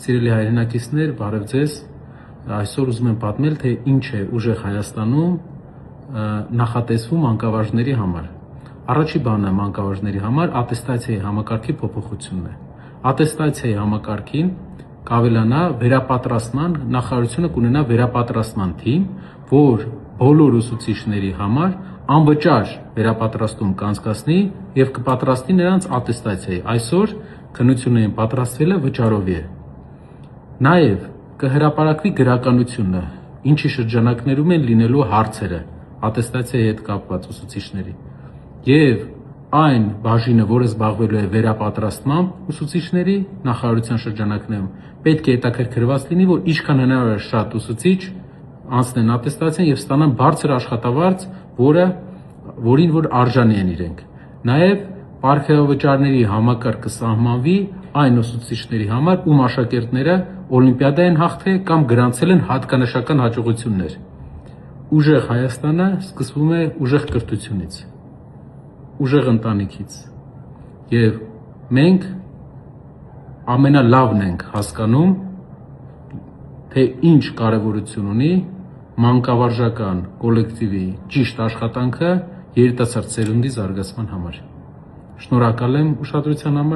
Սիրելի հայրենակիցներ, բարև ձեզ։ Այսօր ուզում եմ պատմել, թե ինչ է ուժեղ Հայաստանում նախատեսվում մանկավարժների համար։ Առաջի բանը մանկավարժների համար ատեստացիայի համակարգի փոփոխությունն է։ Ատեստացիայի համակարգին կավելանա վերապատրաստման, նախարարությունը կունենա վերապատրաստման թիմ, որ բոլոր ուսուցիչների համար անվճար վերապատրաստում կանցկացնի եւ կպատրաստի նրանց ատեստացիայի։ Այսօր քննություններին պատրաստվելը վճարովի է։ Նաեւ կհրապարակվի գրականությունը, ինչի շրջանակներում են լինելու հարցերը ատեստացիայի հետ կապված ուսուցիչների։ Եվ այն բաժինը, որը զբաղվելու է վերապատրաստմամբ ուսուցիչների նախարարության շրջանակներում, պետք է հետաքրքրված լինի, որ ինչքան հնարավոր է շատ ուսուցիչ անցնեն ատեստացիան եւ ստանան բարձր աշխատավարձ, որին որ արժանի են իրենք։ Նաեւ պարգևավճարների համակարգ կսահմանվի այն ուսուցիչների համար, ում աշակերտները օլիմպիադա են հաղթել կամ գրանցել են հատկանշական հաջողություններ։ Ուժեղ Հայաստանը սկսվում է ուժեղ կրթությունից, ուժեղ ընտանիքից։ Եվ մենք ամենալավն ենք հասկանում, թե ինչ կարևորություն ունի մանկավարժական կոլեկտիվի ճիշտ աշխատանքը երիտասարդ սերունդի զարգացման համար։ Շնորհակալ եմ ուշադրության համար։